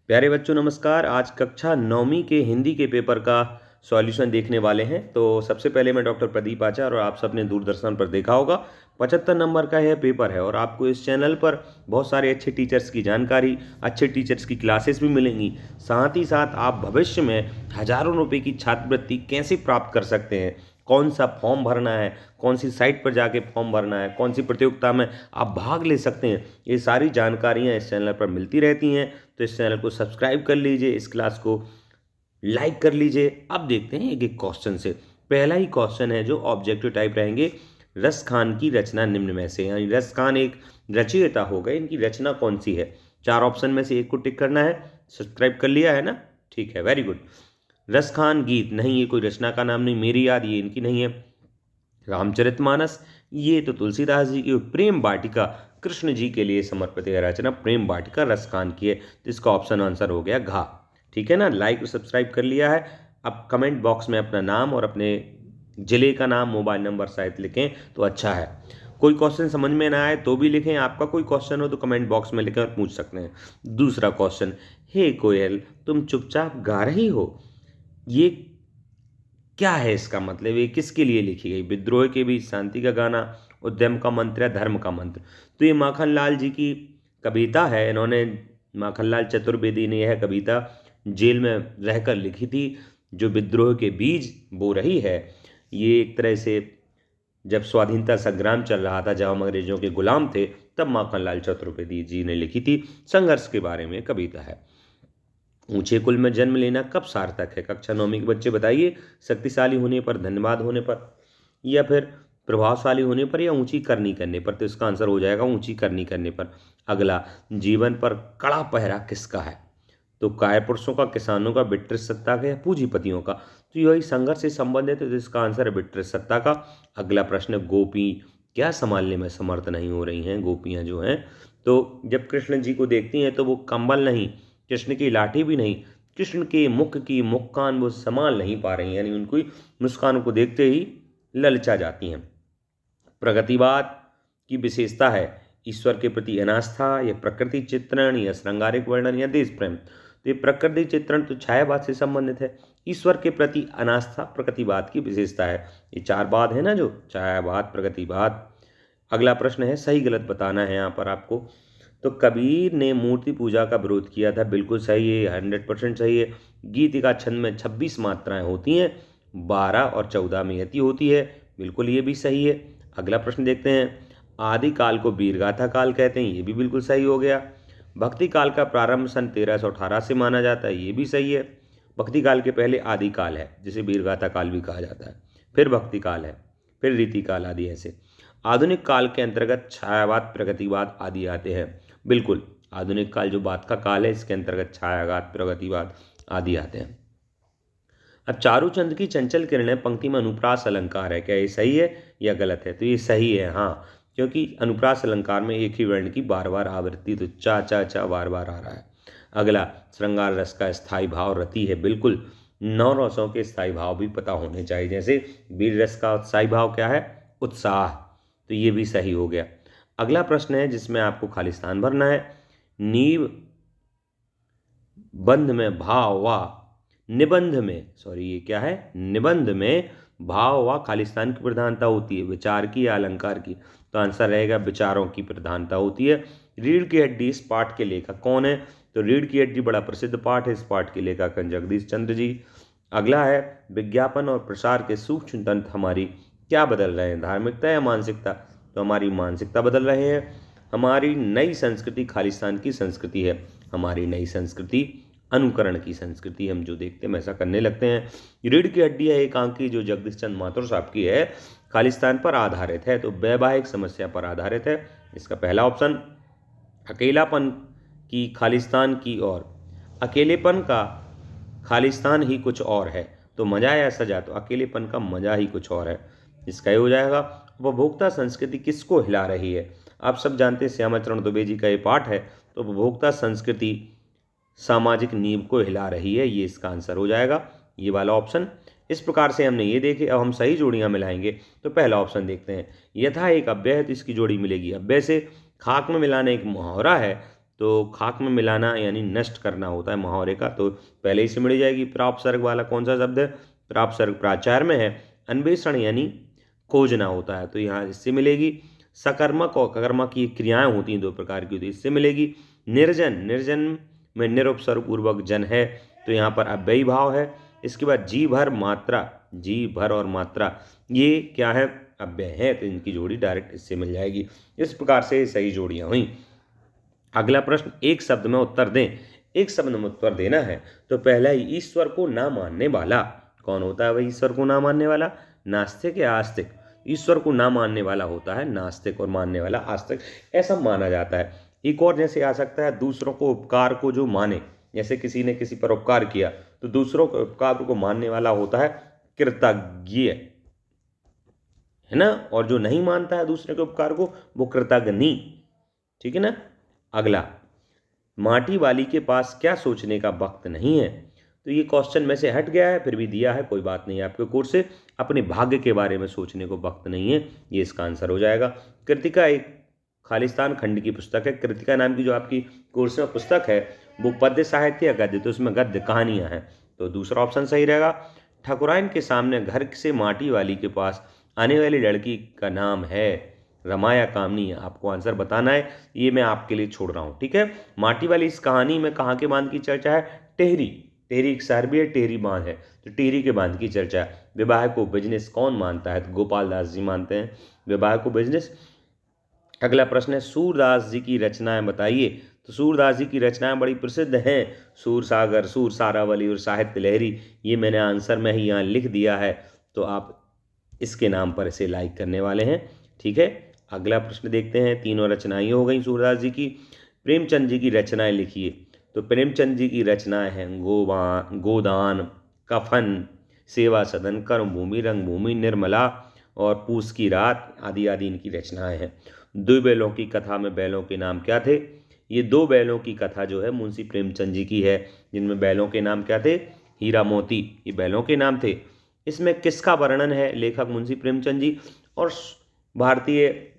प्यारे बच्चों नमस्कार। आज कक्षा 9वीं के हिंदी के पेपर का सॉल्यूशन देखने वाले हैं। तो सबसे पहले मैं डॉक्टर प्रदीप आचार्य और आप सबने दूरदर्शन पर देखा होगा 75 नंबर का यह पेपर है और आपको इस चैनल पर बहुत सारे अच्छे टीचर्स की जानकारी, अच्छे टीचर्स की क्लासेस भी मिलेंगी। साथ ही साथ आप भविष्य में हज़ारों रुपए की छात्रवृत्ति कैसे प्राप्त कर सकते हैं, कौन सा फॉर्म भरना है, कौन सी साइट पर जाके फॉर्म भरना है, कौन सी प्रतियोगिता में आप भाग ले सकते हैं, ये सारी जानकारियाँ इस चैनल पर मिलती रहती हैं। तो इस चैनल को सब्सक्राइब कर लीजिए, इस क्लास को लाइक कर लीजिए। अब देखते हैं एक एक क्वेश्चन से। पहला ही क्वेश्चन है जो ऑब्जेक्टिव टाइप रहेंगे, रस खान की रचना निम्न में से, यानी रस खान एक रचयिता हो गए, इनकी रचना कौन सी है। चार ऑप्शन में से एक को टिक करना है। सब्सक्राइब कर लिया है ना, ठीक है, वेरी गुड। रस खान गीत नहीं, ये कोई रचना का नाम नहीं। मेरी याद, ये इनकी नहीं है। रामचरितमानस, ये तो तुलसीदास जी की। प्रेम वाटिका कृष्ण जी के लिए समर्पित है रचना, प्रेम वाटिका रस खान की है। तो इसका ऑप्शन आंसर हो गया घा। ठीक है ना, लाइक और सब्सक्राइब कर लिया है। अब कमेंट बॉक्स में अपना नाम और अपने जिले का नाम, मोबाइल नंबर शायद लिखें तो अच्छा है। कोई क्वेश्चन समझ में ना आए तो भी लिखें। आपका कोई क्वेश्चन हो तो कमेंट बॉक्स में लिखें और पूछ सकते हैं। दूसरा क्वेश्चन, हे कोयल तुम चुपचाप गा रही हो, ये क्या है इसका मतलब, ये किसके लिए लिखी गई। विद्रोह के बीच शांति का गाना, उद्यम का मंत्र या धर्म का मंत्र। तो ये माखनलाल जी की कविता है। इन्होंने, माखनलाल चतुर्वेदी ने यह कविता जेल में रहकर लिखी थी, जो विद्रोह के बीज बो रही है। ये एक तरह से जब स्वाधीनता संग्राम चल रहा था, जब हम अंग्रेजों के गुलाम थे, तब माखनलाल चतुर्वेदी जी ने लिखी थी। संघर्ष के बारे में कविता है। ऊंचे कुल में जन्म लेना कब सार्थक है। कक्षा 9वीं के बच्चे बताइए। शक्तिशाली होने पर, धन्यवाद होने पर, या फिर प्रभावशाली होने पर, या ऊंची करनी करने पर। तो इसका आंसर हो जाएगा ऊंची करनी करने पर। अगला, जीवन पर कड़ा पहरा किसका है। तो काय पुरुषों का, किसानों का, ब्रिटिश सत्ता का, या पूंजीपतियों का। तो यही संघर्ष से संबंधित है, तो इसका आंसर है ब्रिटिश सत्ता का। अगला प्रश्न, गोपी क्या संभालने में समर्थ नहीं हो रही हैं। गोपियां जो हैं, तो जब कृष्ण जी को देखती हैं तो वो कंबल नहीं, कृष्ण की लाठी भी नहीं, कृष्ण के मुख की मुस्कान वो संभाल नहीं पा रही हैं, यानी उनको मुस्कान को देखते ही ललचा जाती हैं। प्रगतिवाद की विशेषता है ईश्वर के प्रति अनास्था, या प्रकृति चित्रण, या श्रृंगारिक वर्णन, या देश प्रेम। तो ये प्रकृति चित्रण तो छायावाद से संबंधित है। ईश्वर के प्रति अनास्था प्रकृतिवाद की विशेषता है। ये चार बात है ना, जो छायावाद, प्रकृतिवाद। अगला प्रश्न है, सही गलत बताना है यहाँ पर आपको। तो कबीर ने मूर्ति पूजा का विरोध किया था, बिल्कुल सही है, 100% सही है। गीतिका छंद में 26 मात्राएं होती हैं, 12 और 14 में यति होती है, बिल्कुल ये भी सही है। अगला प्रश्न देखते हैं, आदि काल को वीरगाथा काल कहते हैं, ये भी बिल्कुल सही हो गया। भक्ति काल का प्रारंभ सन 1318 से माना जाता है, ये भी सही है। भक्ति काल के पहले आदि काल है, जिसे वीरगाथा काल भी कहा जाता है, फिर भक्ति काल है, फिर रीति काल आदि ऐसे। आधुनिक काल के अंतर्गत छायावाद, प्रगतिवाद आदि आते हैं। बिल्कुल, आधुनिक काल जो बात का काल है, इसके अंतर्गत छायावाद, प्रगतिवाद आदि आते हैं। अब चारूचंद की चंचल किरणें पंक्ति में अनुप्रास अलंकार है, क्या ये सही है या गलत है। तो ये सही है, हाँ, क्योंकि अनुप्रास अलंकार में एक ही वर्ण की बार बार आवृत्ति, तो चा चा चा बार बार आ रहा है। अगला, श्रृंगार रस का स्थायी भाव रति है, बिल्कुल। 9 रसों के स्थायी भाव भी पता होने चाहिए, जैसे वीर रस का स्थायी भाव क्या है, उत्साह। तो ये भी सही हो गया। अगला प्रश्न है जिसमें आपको खालिस्तान भरना है। नीव बंध में भाव व निबंध में, सॉरी ये क्या है, निबंध में भाव व खालिस्तान की प्रधानता होती है, विचार की या अलंकार की। तो आंसर रहेगा विचारों की प्रधानता होती है। रीढ़ की हड्डी इस पाठ के लेखक कौन है। तो रीढ़ की हड्डी बड़ा प्रसिद्ध पाठ है, इस पाठ के लेखक हैं जगदीश चंद्र जी। अगला है, विज्ञापन और प्रसार के सूक्ष्म तंत्र हमारी क्या बदल रहे हैं, धार्मिकता या मानसिकता। तो हमारी मानसिकता बदल रहे हैं। हमारी नई संस्कृति खालिस्तान की संस्कृति है, हमारी नई संस्कृति अनुकरण की संस्कृति। हम जो देखते हैं ऐसा करने लगते हैं। रीढ़ की हड्डी है एकांकी, जो जगदीश चंद्र माथुर साहब की है, खालिस्तान पर आधारित है, तो वैवाहिक समस्या पर आधारित है। इसका पहला ऑप्शन। अकेलापन की खालिस्तान की और, अकेलेपन का खालिस्तान ही कुछ और है। तो मजा या सजा, तो अकेलेपन का मजा ही कुछ और है, इसका ही हो जाएगा। उपभोक्ता संस्कृति किसको हिला रही है। आप सब जानते हैं श्यामाचरण दुबे जी का ये पाठ है। तो उपभोक्ता संस्कृति सामाजिक नींव को हिला रही है, ये इसका आंसर हो जाएगा, ये वाला ऑप्शन। इस प्रकार से हमने ये देखे। अब हम सही जोड़ियां मिलाएंगे। तो पहला ऑप्शन देखते हैं, यथा एक अव्यय है तो इसकी जोड़ी मिलेगी अव्यय से। खाक में मिलाना एक मुहावरा है, तो खाक में मिलाना यानी नष्ट करना होता है मुहावरे का, तो पहले ही से मिल जाएगी। प्रापसर्ग वाला कौन सा शब्द है? प्रापसर्ग प्राचार में है। अन्वेषण यानी खोजना होता है, तो यहाँ इससे मिलेगी। सकर्मक और अकर्मक की क्रियाएं होती हैं, दो प्रकार की होती है, इससे मिलेगी। निर्जन, निर्जन में निरुपसर्ग पूर्वक जन है, तो यहाँ पर अव्ययी भाव है। इसके बाद जी भर मात्रा, जी भर और मात्रा ये क्या है? अव्यय है, तो इनकी जोड़ी डायरेक्ट इससे मिल जाएगी। इस प्रकार से सही जोड़ियां हुई। अगला प्रश्न, एक शब्द में उत्तर दें। एक शब्द में उत्तर देना है तो पहला ही ईश्वर को ना मानने वाला कौन होता है भाई? ईश्वर को ना मानने वाला नास्तिक या आस्तिक? ईश्वर को ना मानने वाला होता है नास्तिक और मानने वाला आस्तिक, ऐसा माना जाता है। एक और जैसे आ सकता है, दूसरों को उपकार को जो माने, जैसे किसी ने किसी पर उपकार किया तो दूसरों के उपकार को मानने वाला होता है कृतज्ञ, है ना। और जो नहीं मानता है दूसरे के उपकार को, वो कृतज्ञ, ठीक है ना। अगला, माटी वाली के पास क्या सोचने का वक्त नहीं है? तो ये क्वेश्चन में से हट गया है, फिर भी दिया है, कोई बात नहीं, आपके कोर्स से अपने भाग्य के बारे में सोचने को वक्त नहीं है, ये इसका आंसर हो जाएगा। कृतिका एक खालिस्तान खंड की पुस्तक है। कृतिका नाम की जो आपकी कोर्स में पुस्तक है वो पद्य साहित्य या गद्य? तो उसमें गद्य कहानियां हैं, तो दूसरा ऑप्शन सही रहेगा। ठाकुराइन के सामने घर से माटी वाली के पास आने वाली लड़की का नाम है रमाया कामनी, आपको आंसर बताना है, ये मैं आपके लिए छोड़ रहा हूँ, ठीक है। माटी वाली इस कहानी में कहाँ के बांध की चर्चा है? टेहरी, टेहरी एक शहर भी है, टेहरी बांध है, तो टेहरी के बांध की चर्चा है। विवाह को बिजनेस कौन मानता है? तो गोपाल दास जी मानते हैं विवाह को बिजनेस। अगला प्रश्न है, सूरदास जी की रचनाएं बताइए। तो सूरदास जी की रचनाएं बड़ी प्रसिद्ध हैं, सूर सागर, सूर सारावली और साहित्य लहरी, ये मैंने आंसर में ही यहाँ लिख दिया है, तो आप इसके नाम पर इसे लाइक करने वाले हैं, ठीक है। अगला प्रश्न देखते हैं, तीनों रचनाएं हो गई सूरदास जी की। प्रेमचंद जी की रचनाएं लिखिए। तो प्रेमचंद जी की रचनाएं हैं गोदान, कफन, सेवा सदन, कर्मभूमि, रंगभूमि, निर्मला और पूस की रात आदि आदि इनकी रचनाएं हैं। दो बैलों की कथा में बैलों के नाम क्या थे? ये दो बैलों की कथा जो है मुंशी प्रेमचंद जी की है, जिनमें बैलों के नाम क्या थे? हीरा मोती, ये बैलों के नाम थे। इसमें किसका वर्णन है? लेखक मुंशी प्रेमचंद जी, और भारतीय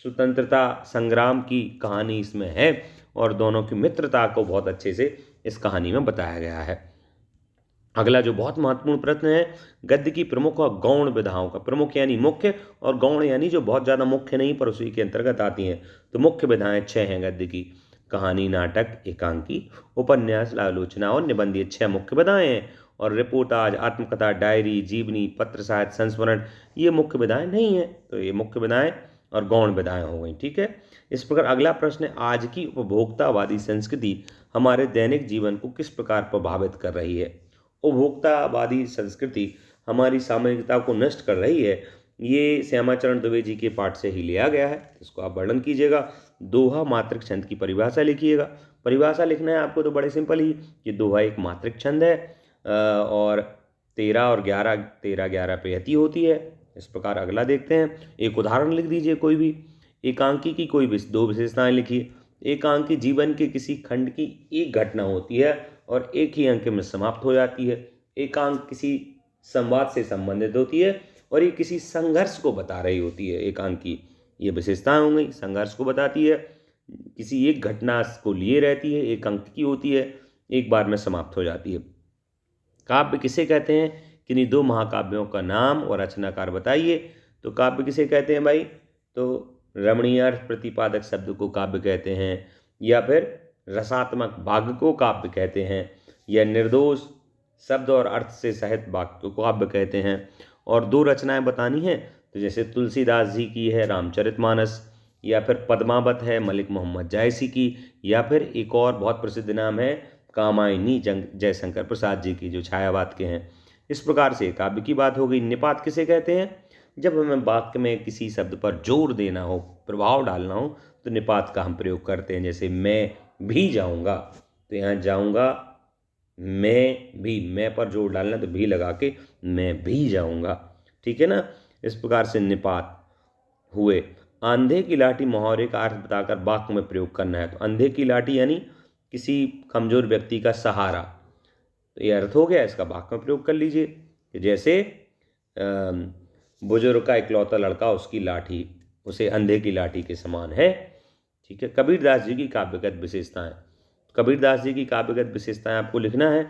स्वतंत्रता संग्राम की कहानी इसमें है, और दोनों की मित्रता को बहुत अच्छे से इस कहानी में बताया गया है। अगला जो बहुत महत्वपूर्ण प्रश्न है, गद्य की प्रमुख और गौण विधाओं का, प्रमुख यानी मुख्य और गौण यानी जो बहुत ज़्यादा मुख्य नहीं पर उसी के अंतर्गत आती हैं। तो मुख्य विधाएं 6 हैं गद्य की। कहानी, नाटक, एकांकी, उपन्यास, आलोचना और निबंध, ये 6 मुख्य विधाएं हैं। और रिपोर्टाज, आत्मकथा, डायरी, जीवनी, पत्र साहित्य, संस्मरण, ये मुख्य विधाएं नहीं है। तो ये मुख्य विधाएं और गौण विधाएं हो गई, ठीक है। इस प्रकार अगला प्रश्न है, आज की उपभोक्तावादी संस्कृति हमारे दैनिक जीवन को किस प्रकार प्रभावित कर रही है? उपभोक्तावादी संस्कृति हमारी सामाजिकता को नष्ट कर रही है, ये श्यामाचरण दुबे जी के पाठ से ही लिया गया है, इसको आप वर्णन कीजिएगा। दोहा मात्रक छंद की परिभाषा लिखिएगा। परिभाषा लिखना है आपको तो बड़े सिंपल ही, कि दोहा एक मात्रक छंद है और 13 और 11, 13-11 पे यति होती है। इस प्रकार अगला देखते हैं, एक उदाहरण लिख दीजिए कोई भी। एकांकी की कोई दो विशेषताएं लिखिए। एकांकी जीवन के किसी खंड की एक घटना होती है और एक ही अंक में समाप्त हो जाती है। एकांक किसी संवाद से संबंधित होती है और ये किसी संघर्ष को बता रही होती है। एकांकी ये विशेषताएं हो गई, संघर्ष को बताती है, किसी एक घटना को लिए रहती है, एक अंक की होती है, एक बार में समाप्त हो जाती है। काव्य किसे कहते हैं? किन्हीं दो महाकाव्यों का नाम और रचनाकार बताइए। तो काव्य किसे कहते हैं भाई? तो रमणीय अर्थ प्रतिपादक शब्द को काव्य कहते हैं, या फिर रसात्मक भाग को काव्य कहते हैं, या निर्दोष शब्द और अर्थ से सहित वाक्य को काव्य कहते हैं। और दो रचनाएं बतानी हैं, तो जैसे तुलसीदास जी की है रामचरितमानस, या फिर पद्मावत है मलिक मोहम्मद जायसी की, या फिर एक और बहुत प्रसिद्ध नाम है कामायनी जयशंकर प्रसाद जी की, जो छायावाद के हैं। इस प्रकार से काव्य की बात हो गई। निपात किसे कहते हैं? जब हमें वाक्य में किसी शब्द पर जोर देना हो, प्रभाव डालना हो, तो निपात का हम प्रयोग करते हैं। जैसे मैं भी जाऊंगा, तो यहाँ जाऊंगा, मैं भी, मैं पर जोर डालना, तो भी लगा के मैं भी जाऊंगा, ठीक है ना। इस प्रकार से निपात हुए। अंधे की लाठी मुहावरे का अर्थ बताकर वाक्य में प्रयोग करना है। तो अंधे की लाठी यानी किसी कमजोर व्यक्ति का सहारा, तो ये अर्थ हो गया, इसका वाक्य में प्रयोग कर लीजिए। कि जैसे बुजुर्ग का इकलौता लड़का, उसकी लाठी उसे अंधे की लाठी के समान है, ठीक है। कबीरदास जी की काव्यगत विशेषताएं। कबीरदास जी की काव्यगत विशेषताएं आपको लिखना है।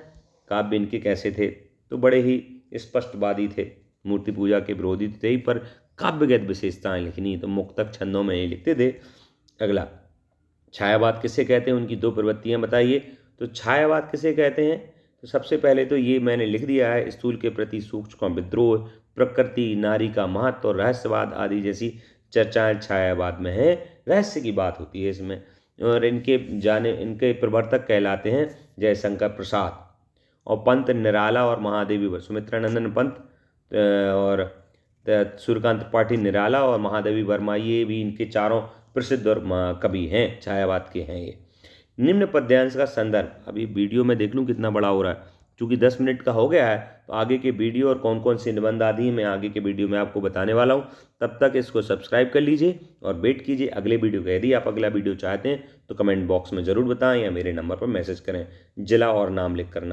काव्य इनके कैसे थे, तो बड़े ही स्पष्टवादी थे, मूर्ति पूजा के विरोधी थे ही, पर काव्यगत विशेषताएं लिखनी तो मुक्तक छंदों में ही लिखते थे। अगला, छायावाद किसे कहते हैं, उनकी दो प्रवृत्तियां बताइए। तो छायावाद किसे कहते हैं, तो सबसे पहले तो ये मैंने लिख दिया है, स्थूल के प्रति सूक्ष्म का विद्रोह, प्रकृति, नारी का महत्व और रहस्यवाद आदि जैसी चर्चाएं छायावाद में है। रहस्य की बात होती है इसमें। और इनके प्रवर्तक कहलाते हैं जयशंकर प्रसाद और पंत निराला और महादेवी सुमित्रानंदन पंत और सूर्यकांत त्रिपाठी निराला और महादेवी वर्मा, ये भी इनके चारों प्रसिद्ध और कवि हैं, छायावाद के हैं ये। निम्न पद्यांश का संदर्भ, अभी वीडियो में देख लूँ कितना बड़ा हो रहा है, चूँकि 10 मिनट का हो गया है, तो आगे के वीडियो और कौन कौन सी निबंध आदि मैं आगे के वीडियो में आपको बताने वाला हूँ। तब तक इसको सब्सक्राइब कर लीजिए और वेट कीजिए अगले वीडियो का। यदि आप अगला वीडियो चाहते हैं तो कमेंट बॉक्स में ज़रूर बताएं या मेरे नंबर पर मैसेज करें, जिला और नाम लिख कर।